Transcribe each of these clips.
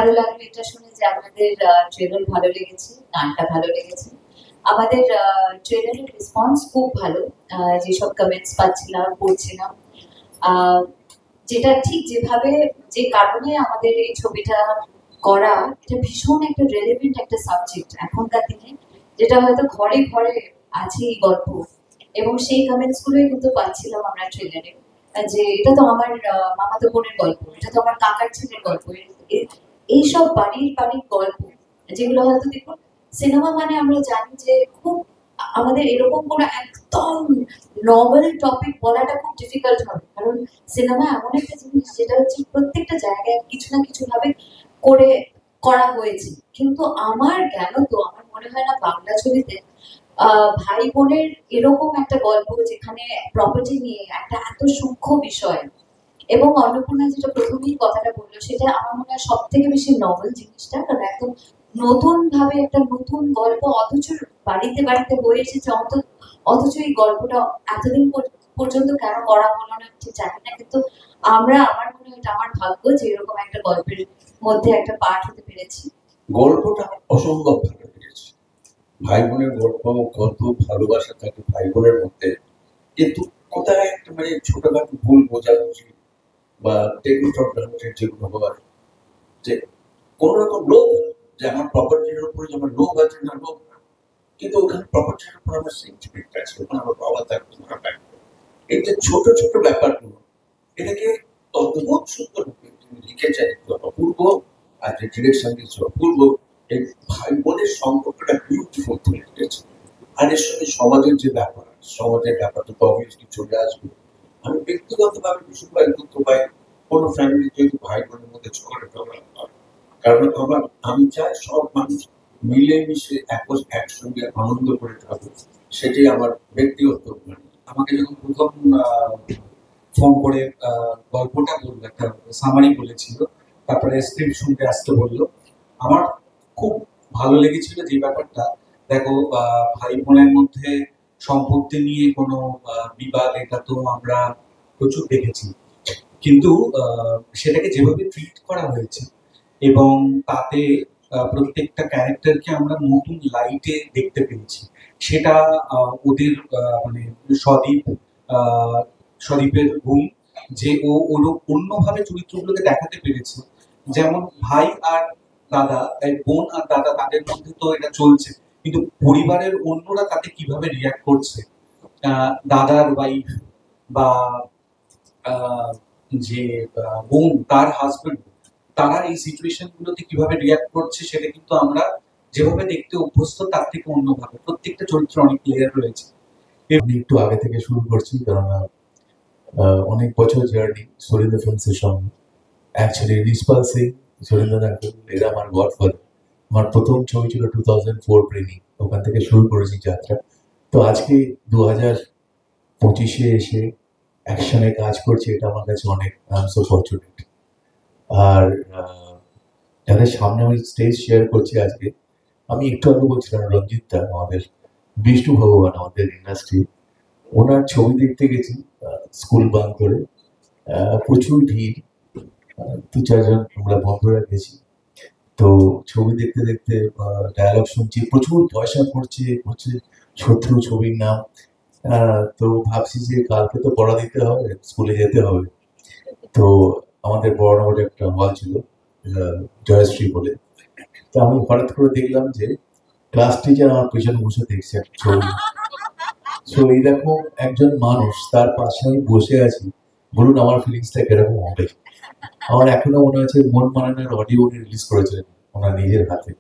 ভালো লাগলো এটা শুনে যে আমাদের ট্রেলার ভালো লেগেছে, গানটা ভালো লেগেছে। আমাদের ট্রেলারের রেসপন্স খুব ভালো। যেসব কমেন্টস পাচ্ছিলাম, পড়ছিলাম, আহ, যেটা ঠিক যেভাবে, যে কারণে আমাদের এই ছবিটা করা, এটা ভীষণ একটা রেলেভেন্ট একটা সাবজেক্ট এখনকার দিনে, যেটা হয়তো ঘরে ঘরে আছে এই গল্প। এবং সেই কমেন্টস গুলোই কিন্তু পাচ্ছিলাম আমরা ট্রেলারে, যে এটা তো আমার মামাতো বোনের গল্প, এটা তো আমার কাকার ছেলের গল্প। এইসব বাড়ির বাড়ির গল্প, যেগুলো হয়তো দেখুন, সিনেমা মানে আমরা জানি যে খুব, আমাদের এরকম কোনো একদম নভেল টপিক বলাটা খুব ডিফিকাল্ট হবে, কারণ সিনেমা এমন একটা জিনিস যেটা হচ্ছে প্রত্যেকটা জায়গায় কিছু না কিছু ভাবে করে করা হয়েছে। কিন্তু আমার জ্ঞান তো আমার মনে হয় না বাংলা ছবিতে ভাই বোনের এরকম একটা গল্প, যেখানে প্রপার্টি নিয়ে একটা এত সূক্ষ্ম বিষয়, এবং অন্নপূর্ণা যেটা প্রথমেই কথাটা বললো, সেটা আমার মনে হয় সব থেকে বেশি নভেল জিনিসটা, কারণ একদম নতুন ভাবে একটা নতুন গল্প, অথচ বাড়িতে বাড়িতে বয়ে এসেছে, অথচ এই গল্পটা এতদিন পর্যন্ত কেন করা হলো না ঠিক জানি না। কিন্তু আমার মনে হয় এটা আমার ভাগ্য যে এরকম একটা গল্পের মধ্যে একটা পার্ট হতে পেরেছি। গল্পটা অসম্ভব ভালো লেগেছে। ভাই বোনের গল্প, কত ভালোবাসা থাকে ভাই বোনের মধ্যে, কিন্তু কোথায় একটা মানে ছোটখাটো ভুল বোঝাবুঝি বা টেকনিক্যাল গ্রান্টেড যেগুলো হয়, যে কোন রকম লোভ, যে আমার প্রপার্টির উপরে যে আমার লোভ আছে না, লোভ, কিন্তু ওখানে প্রপার্টির উপর আমার সেন্টিমেন্ট আছে, ওখানে আমার বাবা থাকতো, মা থাকতো। এই যে ছোট ছোট ব্যাপারগুলো, এটাকে অদ্ভুত সুন্দর তিনি লিখেছেন, অপূর্ব। আর যে ডিরেকশন দিয়েছে অপূর্ব। এই ভাই বোনের সম্পর্কটা বিউটিফুল তুলে দিয়েছে। আর এর সঙ্গে সমাজের যে ব্যাপার, সমাজের ব্যাপারটা তো অবভিয়াসলি চলে আসবে। আমি ব্যক্তিগতভাবে ভীষণভাবে দুঃখ পাই কোনো ফ্যামিলি যদি ভাই বোনের মধ্যে ঝগড়া টগড়া হয়, কারণ আমি চাই সব মানুষ মিলেমিশে একসঙ্গে আনন্দ করে থাকুক। সেটাই আমার ব্যক্তিগত মানে। আমাকে যখন প্রথম ফোন করে গল্পটা বললো, একটা সামারি বলেছিল, তারপরে স্ক্রিপ্ট শুনতে আসতে বললো। আমার খুব ভালো লেগেছিল যে ব্যাপারটা, দেখো ভাই বোনের মধ্যে সম্পত্তি নিয়ে কোনো বিবাদ, এটা তো আমরা প্রচুর দেখেছি, কিন্তু সেটাকে যেভাবে ট্রিট করা হয়েছে এবং তাতে প্রত্যেকটা ক্যারেক্টারকে আমরা নতুন লাইটে দেখতে পেয়েছি, সেটা ওদের মানে সদীপ, সদীপের গুণ, যে ও অন্যভাবে চরিত্রগুলোকে দেখাতে পেরেছে। যেমন ভাই আর দাদা, বোন আর দাদা, তাদের মধ্যে তো এটা চলছে, কিন্তু পরিবারের অন্যরা তাতে কিভাবে রিয়াক্ট করছে, দাদার ওয়াইফ বা যে বোন তার হাজবেন্ড, তারা এই সিচুয়েশন গুলোতে কিভাবে রিয়াক্ট করছে, সেটা কিন্তু আমরা যেভাবে দেখতে অভ্যস্ত তার থেকে অন্যভাবে। প্রত্যেকটা চরিত্রে অনেক লেয়ার রয়েছে। আমি একটু আগে থেকে শুরু করছি, কারণ অনেক বছর জার্নি সুরিন্দর ফিল্মসের সঙ্গে। অ্যাকচুয়ালি রিশপাল সিং, সুরিন্দর আঙ্কেল, এরা আমার গডফাদার। আমার প্রথম ছবি ছিল 2004 প্রেমী, ওখান থেকে শুরু করেছি যাত্রা। তো আজকে 2025-এ এসে একসঙ্গে কাজ করছি, এটা আমার কাছে অনেক, আই এম সো ফরচুনেট। আর যাদের সামনে আমি স্টেজ শেয়ার করছি আজকে, আমি একটু আগে বলছিলাম রঞ্জিত দা, আমাদের বিষ্ণু ভগবান, আমাদের ইন্ডাস্ট্রি, ওনার ছবি দেখতে গেছি স্কুল বাং করে। প্রচুর ভিড়, 2-4 জন আমরা বন্ধুরা গেছি। তো ছবি দেখতে দেখতে ডায়ালগ শুনছি, প্রচুর পয়সা পড়ছে হচ্ছে শত্রু ছবির নাম। তো ভাবছি যে কালকে তো পড়া দিতে হবে, স্কুলে যেতে হবে। তো আমাদের বড় একটা হল ছিল, জয়শ্রী বলে। তো আমি হঠাৎ করে দেখলাম যে ক্লাস টিচার আমার পেছনে বসে দেখছে একটা ছবি। সো এইরকম একজন মানুষ, তার পাশে আমি বসে আছি, বলুন আমার ফিলিংসটা কিরকম হবে। আমার এখনো মনে হচ্ছে মন মানানোর অডিও উনি রিলিজ করেছিলেন ওনার নিজের হাতে।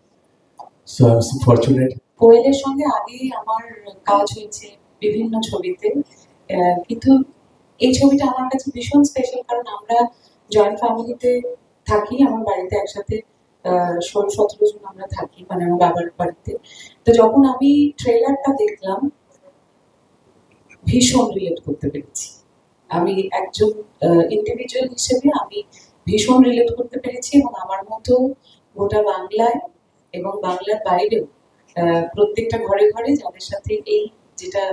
So I am so fortunate. কোয়েলের সঙ্গে আগেই আমার কাজ হয়েছে বিভিন্ন ছবিতে, কিন্তু এই ছবিটা আমার কাছে ভীষণ স্পেশাল, কারণ আমরা জয়েন্ট ফ্যামিলিতে থাকি, আমার বাড়িতে একসাথে 16-17 জন আমরা থাকি, মানে আমার বাবার বাড়িতে। তো যখন আমি ট্রেলারটা দেখলাম, ভীষণ রিলেট করতে পেরেছি। আমি একজন ইন্ডিভিজুয়াল হিসেবে আমি ভীষণ রিলেট করতে পেরেছি, এবং আমার মতো গোটা বাংলায় এবং বাংলার বাইরেও প্রত্যেকটা ঘরে ঘরে যাদের সাথে এই, যেটা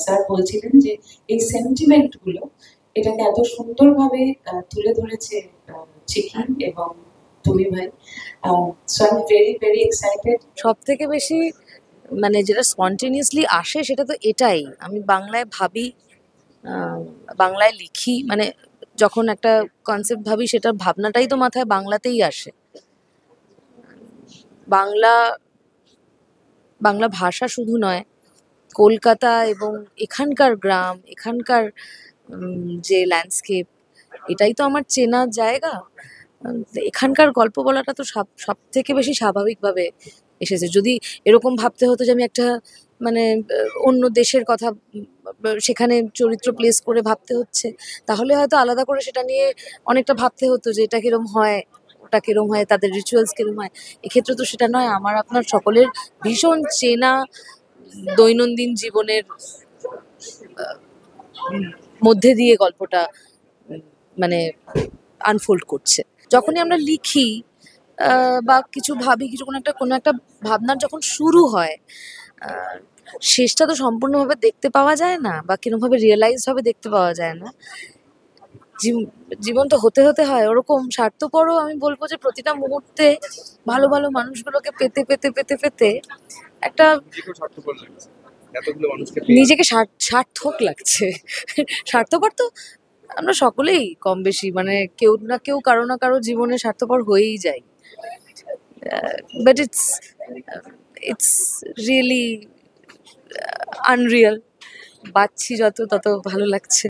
স্যার বলছিলেন যে এই সেন্টিমেন্ট গুলো, এটাকে এত সুন্দরভাবে তুলে ধরেছে চিকি এবং দুই ভাই। So I am very very excited. সব থেকে বেশি মানে যেটা স্পন্টেনিয়াসলি আসে সেটা তো এটাই, আমি বাংলায় ভাবি, বাংলায় লিখি, মানে যখন একটা কনসেপ্ট ভাবি সেটার ভাবনাটাই তো মাথায় বাংলাতেই আসে। বাংলা বাংলা ভাষা শুধু নয়, কলকাতা এবং এখানকার গ্রাম, এখানকার যে ল্যান্ডস্কেপ, এটাই তো আমার চেনা জায়গা। এখানকার গল্প বলাটা তো সব থেকে বেশি স্বাভাবিকভাবে এসেছে। যদি এরকম ভাবতে হতো যে আমি একটা মানে অন্য দেশের কথা সেখানে চরিত্র প্লেস করে ভাবতে হচ্ছে, তাহলে হয়তো আলাদা করে সেটা নিয়ে অনেকটা ভাবতে হতো যে এটা কিরম হয়, ওটা কিরম হয়, তাদের রিচুয়ালস কিরম হয়। এক্ষেত্রে তো সেটা নয়, আমার আপনার সকলের ভীষণ চেনা দৈনন্দিন জীবনের মধ্যে দিয়ে গল্পটা মানে আনফোল্ড করছে। যখনই আমরা লিখি বা কিছু ভাবি, কিছু কোনো একটা ভাবনার যখন শুরু হয়, শেষটা তো সম্পূর্ণভাবে দেখতে পাওয়া যায় না, বা কিরমভাবে রিয়েলাইজ হবে দেখতে পাওয়া যায় না। জীবন তো হতে হতে হয় ওরকম স্বার্থপরও। আমি বলবো যে প্রতিটা মুহূর্তে ভালো ভালো মানুষগুলোকে পেতে পেতে পেতে পেতে একটা নিজেকে সার্থক লাগছে। স্বার্থপর তো আমরা সকলেই কম বেশি, মানে কেউ না কেউ কারো না কারো জীবনে স্বার্থপর হয়েই যায়। But it's really unreal. বাঁচছি যত তত ভালো লাগছে।